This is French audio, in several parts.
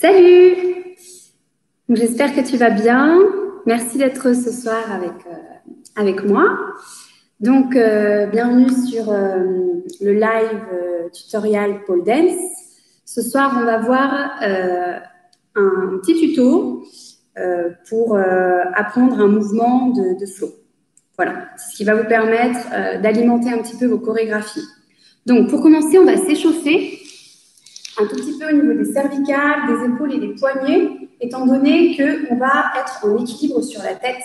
Salut! J'espère que tu vas bien. Merci d'être ce soir avec moi. Donc, bienvenue sur le live tutoriel pole dance. Ce soir, on va voir un petit tuto pour apprendre un mouvement de flow. Voilà, c'est ce qui va vous permettre d'alimenter un petit peu vos chorégraphies. Donc, pour commencer, on va s'échauffer un tout petit peu au niveau des cervicales, des épaules et des poignets, étant donné qu'on va être en équilibre sur la tête.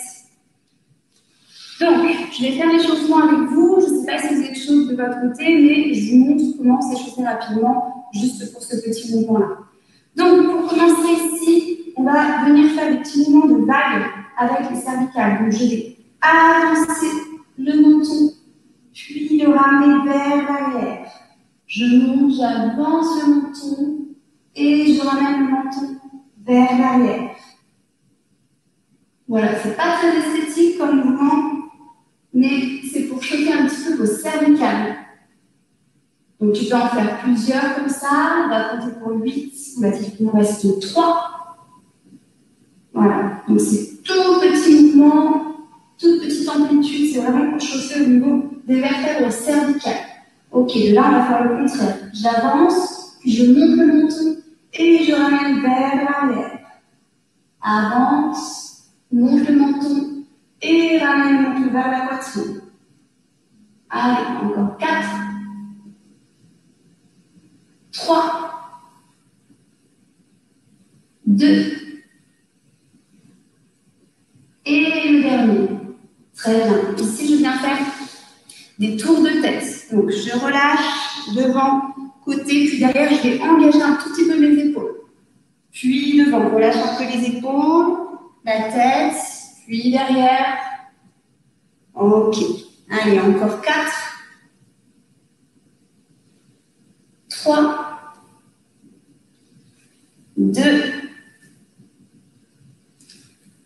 Donc, je vais faire l'échauffement avec vous. Je ne sais pas si vous êtes chaud de votre côté, mais je vous montre comment s'échauffer rapidement, juste pour ce petit mouvement-là. Donc, pour commencer ici, on va venir faire des petits mouvements de vague avec les cervicales. Donc, je vais avancer le menton, puis le ramener vers l'arrière. Je monte, j'avance le menton et je ramène le menton vers l'arrière. Voilà, c'est pas très esthétique comme mouvement, mais c'est pour choquer un petit peu vos cervicales. Donc tu peux en faire plusieurs comme ça, on va compter pour 8, il nous reste 3. Voilà, donc c'est tout petit mouvement, toute petite amplitude, c'est vraiment pour chauffer au niveau des vertèbres cervicales. Ok, là on va faire le contraire. J'avance, puis je monte le menton et je ramène vers l'arrière. Avance, monte le menton et ramène le menton vers la poitrine. Allez, encore 4, 3, 2, et le dernier. Très bien. Ici, je viens faire des tours de tête. Donc, je relâche devant, côté, puis derrière, je vais engager un tout petit peu mes épaules. Puis devant, relâche un peu les épaules, la tête, puis derrière. Ok. Allez, encore 4, 3, 2,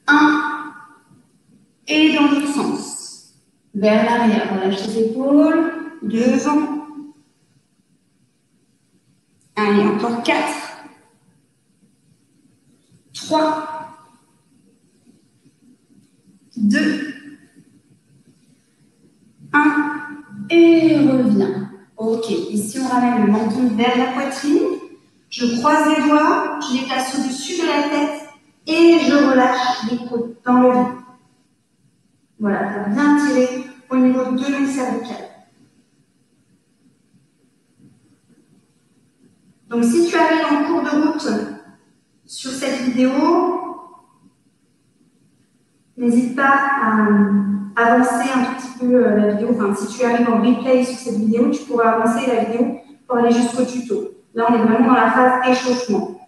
1. Et dans l'autre sens. Vers l'arrière, relâche les épaules, devant. Allez, encore 4, 3, 2, 1, et reviens. Ok, ici on ramène le menton vers la poitrine. Je croise les doigts, je les place au-dessus de la tête et je relâche les côtes dans le vide. Voilà, pour bien tirer au niveau de mes cervicales. Donc si tu arrives en cours de route sur cette vidéo, n'hésite pas à avancer un tout petit peu la vidéo. Enfin, si tu arrives en replay sur cette vidéo, tu pourras avancer la vidéo pour aller jusqu'au tuto. Là, on est vraiment dans la phase échauffement.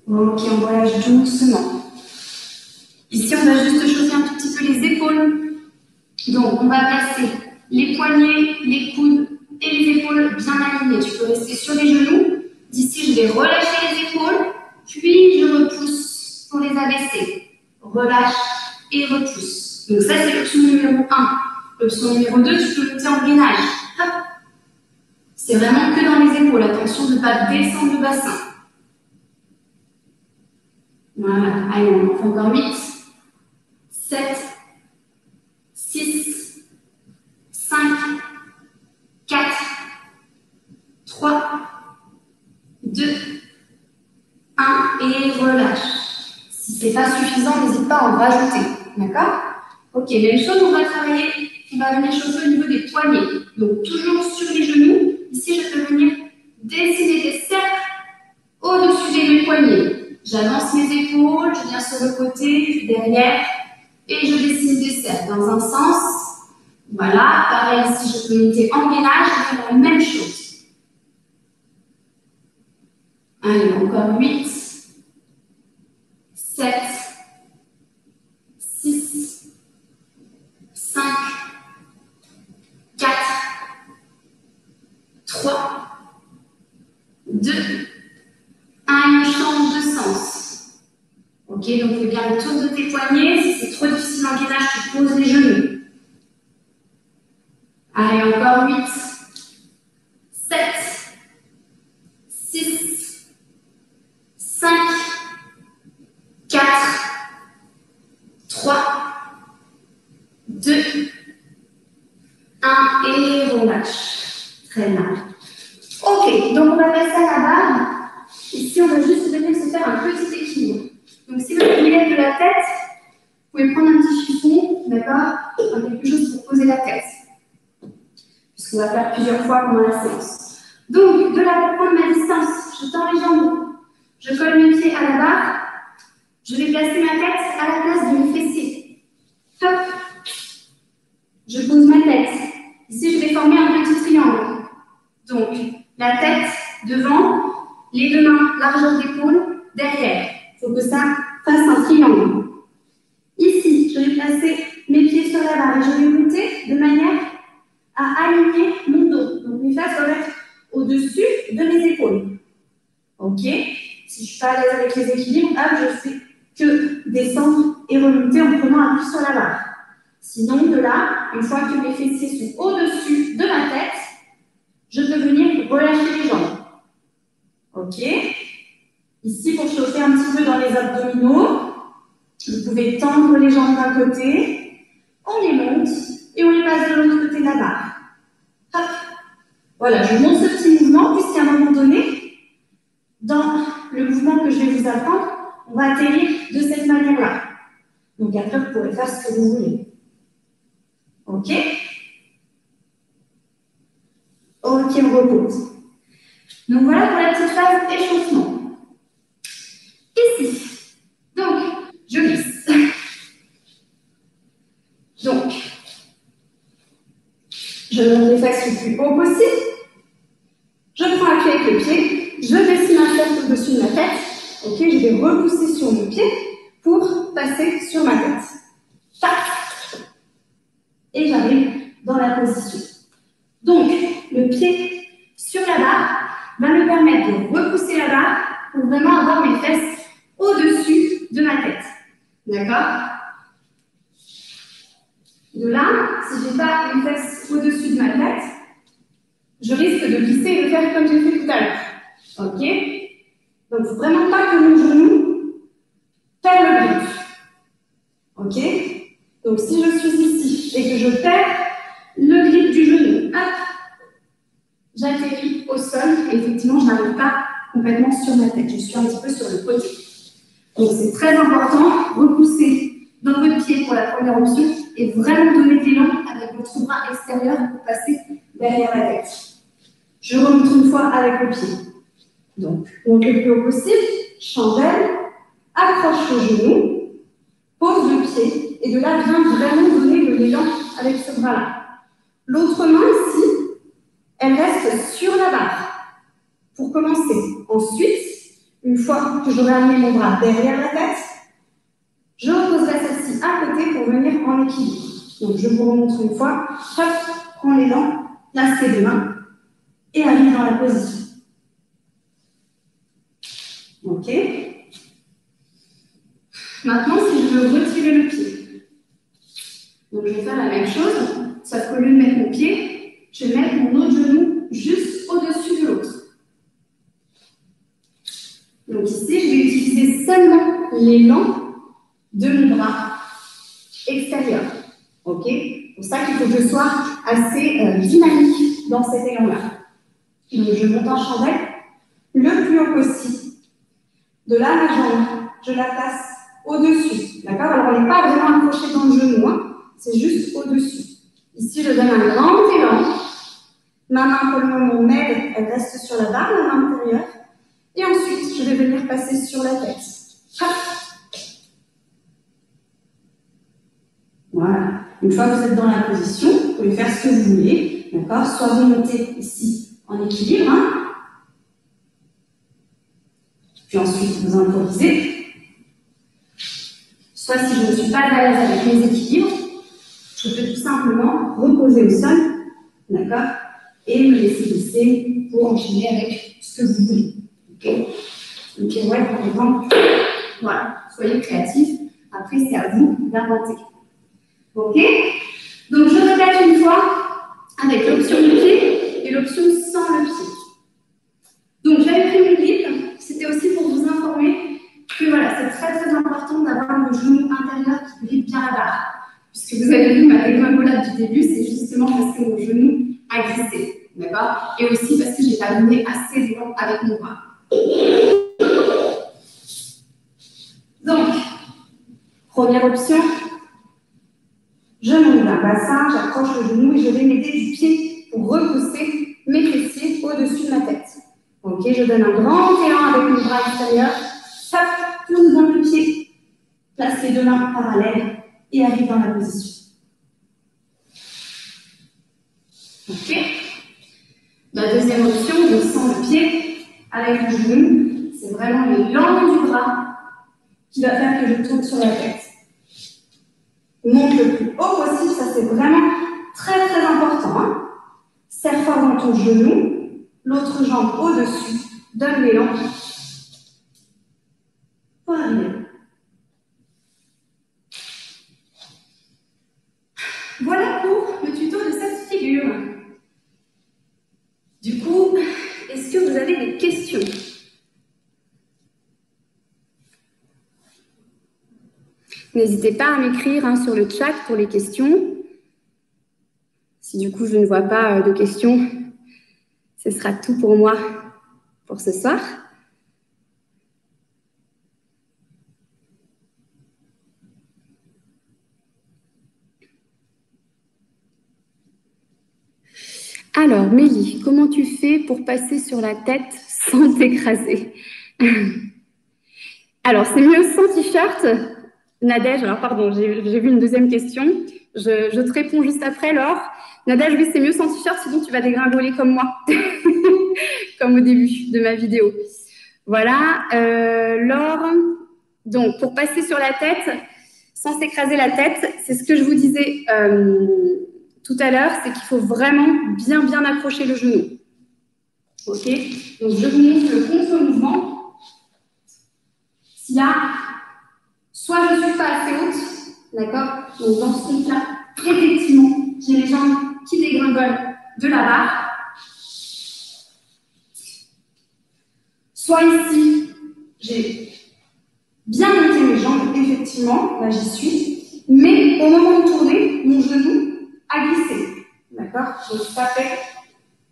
Ok, on relâche doucement. Ici, on va juste chauffer un tout petit peu les épaules. Donc, on va placer les poignets, les coudes et les épaules bien alignées. Tu peux rester sur les genoux. D'ici, je vais relâcher les épaules, puis je repousse pour les abaisser. Relâche et repousse. Donc ça, c'est l'option numéro 1. L'option numéro 2, tu peux monter en gainage. C'est vraiment que dans les épaules. Attention de ne pas descendre le bassin. Voilà. Allez, on en fait encore 8, 7, 6, 5, 4, 3, 2, 1 et relâche. Si ce n'est pas suffisant, n'hésite pas à en rajouter. D'accord? Ok, même chose, on va travailler, on va venir chauffer au niveau des poignets. Donc, toujours sur les genoux. Ici, je peux venir dessiner des cercles au-dessus de mes poignets. J'avance mes épaules, je viens sur le côté, derrière, et je dessine des cercles dans un sens. Voilà, pareil, ici, je peux monter en gainage, je vais faire la même chose. Allez, encore 8, 7, 6, 5, 4, 3, 2, 1, et on change de sens. Ok, donc fais bien le tour de tes poignets. Si c'est trop difficile en gainage, tu poses les genoux. Allez, encore 8, 7, d'accord? Quelque chose pour poser la tête. Puisqu'on va faire plusieurs fois pendant la séance. Donc, de là, pour prendre ma distance, je tends les jambes, je colle mes pieds à la barre, je vais placer ma tête à la place de mes fessiers. Hop, je pose ma tête. Ici, je vais former un petit triangle. Donc, la tête devant, les deux mains, largeur d'épaule, derrière. Il faut que ça fasse un triangle. Ici, je vais placer mes pieds sur la barre et je vais monter de manière à aligner mon dos. Donc, mes fesses doivent être au-dessus de mes épaules. Ok? Si je ne suis pas à l'aise avec les équilibres, hop, je fais que descendre et remonter en prenant appui sur la barre. Sinon, de là, une fois que mes fessiers sont au-dessus de ma tête, je peux venir relâcher les jambes. Ok? Ici, pour chauffer un petit peu dans les abdominaux, vous pouvez tendre les jambes d'un côté, on les monte et on les passe de l'autre côté de la barre. Hop. Voilà, je monte ce petit mouvement puisqu'à un moment donné, dans le mouvement que je vais vous apprendre, on va atterrir de cette manière-là. Donc après, vous pourrez faire ce que vous voulez. Ok? Ok, on repose. Donc voilà pour la petite phase échauffement. Ici, donc, je glisse. Donc, je monte les fesses le plus haut possible. Je prends appui avec le pied. Je descends ma tête au-dessus de ma tête. Ok, je vais repousser sur mon pied pour passer sur ma tête. Tac. Et j'arrive dans la position. Donc, le pied sur la barre va me permettre de repousser la barre pour vraiment avoir mes fesses au-dessus de ma tête. D'accord? De là, si je n'ai pas une fesse au-dessus de ma tête, je risque de glisser et de faire comme j'ai fait tout à l'heure. Ok? Donc, il ne faut vraiment pas que mon genou perd le grip. Ok? Donc, si je suis ici et que je perds le grip du genou, hop, j'atterris au sol et effectivement, je n'arrive pas complètement sur ma tête. Je suis un petit peu sur le côté. Donc, c'est très important, repousser dans votre pied pour la première option et vraiment donner de l'élan avec votre bras extérieur pour passer derrière la tête. Je remonte une fois avec le pied. Donc, monte le plus haut possible, chandelle, accroche le genou, pose le pied et de là, viens vraiment donner de l'élan avec ce bras-là. L'autre main ici, elle reste sur la barre pour commencer. Ensuite, une fois que j'aurai amené mon bras derrière la tête, je reposerai celle-ci à côté pour venir en équilibre. Donc, je vous remontre une fois. Hop, prends l'élan, place tes deux mains et arrive dans la position. Ok? Maintenant, si je veux retirer le pied, donc je vais faire la même chose, sauf qu'au lieu de mettre mon pied, je vais mettre mon autre genou juste au-dessus de l'autre. Donc ici, je vais utiliser seulement l'élan de mon bras extérieur. Ok? C'est pour ça qu'il faut que je sois assez dynamique dans cet élan-là. Donc je monte en chandelle le plus haut possible. De là, ma jambe, je la place au-dessus. D'accord? Alors, elle n'est pas vraiment accrochée dans le genou, hein? C'est juste au-dessus. Ici, je donne un grand élan. Ma main, pour le moment, m'aide, elle reste sur la barre, la main intérieure. Et ensuite, je vais venir passer sur la tête. Hop. Voilà. Une fois que vous êtes dans la position, vous pouvez faire ce que vous voulez. D'accord? Soit vous montez ici en équilibre, hein? Puis ensuite, vous improvisez. Soit si je ne suis pas à l'aise avec mes équilibres, je peux tout simplement reposer au sol, d'accord, et me laisser glisser pour enchaîner avec ce que vous voulez. Ok? Une pirouette, par exemple. Voilà, soyez créatifs. Après, c'est à vous d'inventer. Ok? Donc, je répète une fois avec l'option du pied et l'option sans le pied. Donc, j'avais pris mon grip. C'était aussi pour vous informer que voilà, c'est très très important d'avoir le genou intérieur qui grippe bien la barre. Puisque vous avez vu ma dégringolade du début, c'est justement parce que mon genou a glissé. D'accord? Et aussi parce que je n'ai pas donné assez d'élan avec mon bras. Donc, première option, Je monte d'un bassin, j'accroche le genou et je vais m'aider du pied pour repousser mes fessiers au-dessus de ma tête. Ok, je donne un grand élan avec mes bras extérieurs. Hop, tourne dans le pied. Place les deux mains parallèles et arrive dans la position. Ok. La deuxième option, on sent le pied avec le genou. C'est vraiment l'élan du bras qui va faire que je tourne sur la tête. Monte le plus haut possible, ça c'est vraiment très très important. Hein. Serre fort dans ton genou, l'autre jambe au-dessus, donne l'élan pour arriver. Voilà pour le tuto de cette figure. Du coup, est-ce que vous avez des questions? N'hésitez pas à m'écrire sur le chat pour les questions. Si du coup je ne vois pas de questions, ce sera tout pour moi pour ce soir. Alors, Mélie, comment tu fais pour passer sur la tête sans t'écraser? Alors, c'est mieux sans t-shirt. Nadège, alors pardon, j'ai vu une deuxième question. Je te réponds juste après, Laure. Nadège, oui, c'est mieux sans t-shirt, sinon tu vas dégringoler comme moi, comme au début de ma vidéo. Voilà, Laure. Donc, pour passer sur la tête, sans s'écraser la tête, c'est ce que je vous disais tout à l'heure, c'est qu'il faut vraiment bien accrocher le genou. Ok? Donc, je vous montre le contre-mouvement. S'il y a, soit je ne suis pas assez haute, d'accord? Donc, dans ce cas, effectivement, j'ai les jambes qui dégringolent de la barre. Soit ici, j'ai bien monté mes jambes, effectivement, là j'y suis, mais au moment de tourner, mon genou a glissé. D'accord? Donc ça fait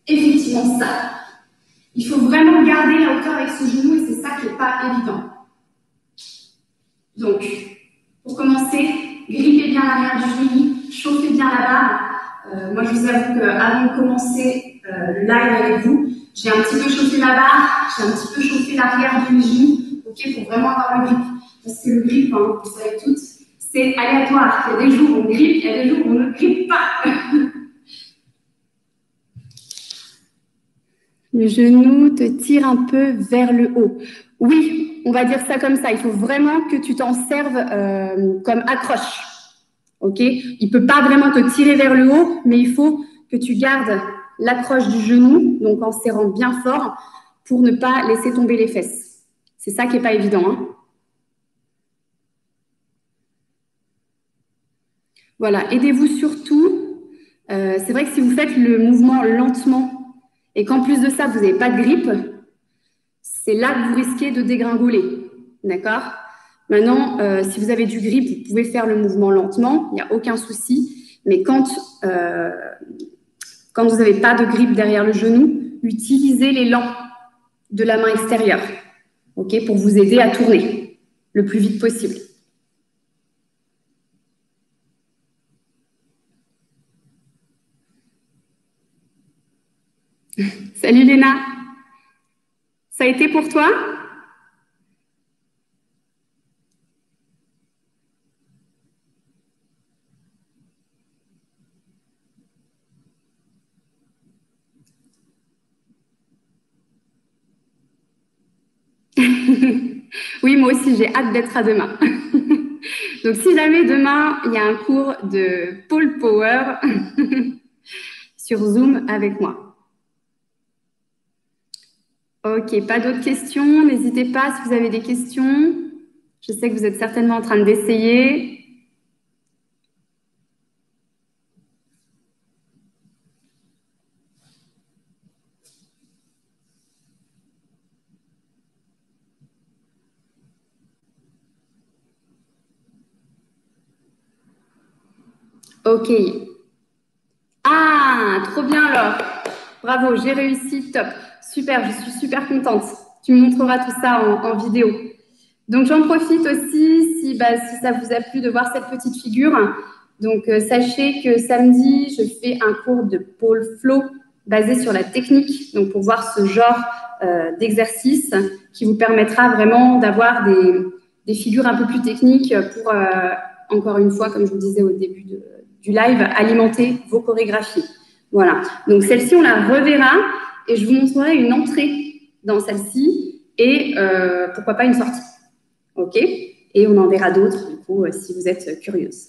effectivement ça. Il faut vraiment garder la hauteur avec ce genou et c'est ça qui n'est pas évident. Donc, pour commencer, grippez bien l'arrière du genou, chauffez bien la barre. Moi, je vous avoue qu'avant de commencer le live avec vous, j'ai un petit peu chauffé ma barre, j'ai un petit peu chauffé l'arrière du genou, ok, pour vraiment avoir le grip. Parce que le grip, hein, vous savez toutes, c'est aléatoire. Il y a des jours où on grippe, il y a des jours où on ne grippe pas. Le genou te tire un peu vers le haut. Oui, on va dire ça comme ça. Il faut vraiment que tu t'en serves comme accroche. Ok? Il ne peut pas vraiment te tirer vers le haut, mais il faut que tu gardes l'accroche du genou, donc en serrant bien fort, pour ne pas laisser tomber les fesses. C'est ça qui n'est pas évident. Hein? Voilà, aidez-vous surtout. C'est vrai que si vous faites le mouvement lentement et qu'en plus de ça, vous n'avez pas de grippe, c'est là que vous risquez de dégringoler. D'accord? Maintenant, si vous avez du grip, vous pouvez faire le mouvement lentement, il n'y a aucun souci. Mais quand vous n'avez pas de grip derrière le genou, utilisez l'élan de la main extérieure, ok, pour vous aider à tourner le plus vite possible. Salut Léna, ça a été pour toi? Oui, moi aussi, j'ai hâte d'être à demain. Donc, si jamais demain, il y a un cours de pole power sur Zoom avec moi. Ok, pas d'autres questions. N'hésitez pas si vous avez des questions. Je sais que vous êtes certainement en train d'essayer. Ok. Ah, trop bien alors. Bravo, j'ai réussi, top. Super, je suis super contente. Tu me montreras tout ça en vidéo. Donc, j'en profite aussi, si ça vous a plu de voir cette petite figure, Donc, sachez que samedi, je fais un cours de pôle flow basé sur la technique, donc pour voir ce genre d'exercice qui vous permettra vraiment d'avoir des figures un peu plus techniques pour, encore une fois, comme je vous disais au début du live, alimenter vos chorégraphies. Voilà. Donc, celle-ci, on la reverra et je vous montrerai une entrée dans celle-ci et pourquoi pas une sortie. OK? Et on en verra d'autres, du coup, si vous êtes curieuse.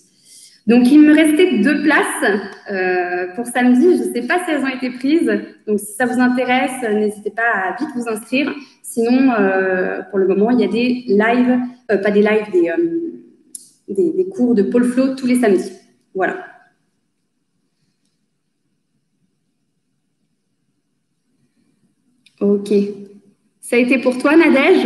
Donc, il me restait 2 places pour samedi. Je ne sais pas si elles ont été prises. Donc, si ça vous intéresse, n'hésitez pas à vite vous inscrire. Sinon, pour le moment, il y a des lives, pas des lives, des cours de pôle flow tous les samedis. Voilà. OK. Ça a été pour toi, Nadège?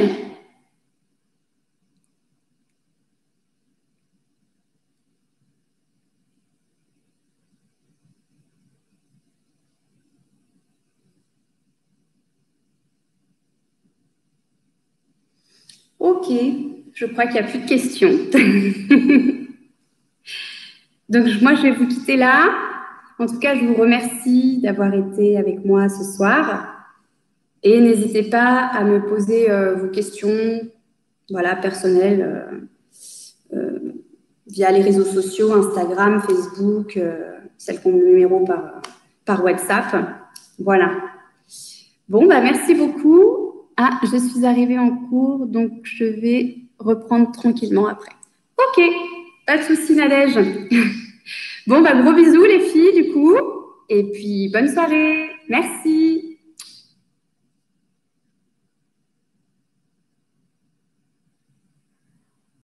OK. Je crois qu'il n'y a plus de questions. Donc, moi, je vais vous quitter là. En tout cas, je vous remercie d'avoir été avec moi ce soir. Et n'hésitez pas à me poser vos questions voilà, personnelles via les réseaux sociaux, Instagram, Facebook, celles qui ont le numéro par WhatsApp. Voilà. Bon, bah, merci beaucoup. Ah, je suis arrivée en cours, donc je vais reprendre tranquillement après. OK, pas de souci, Nadège. Bon, bah, gros bisous, les filles, du coup. Et puis, bonne soirée. Merci.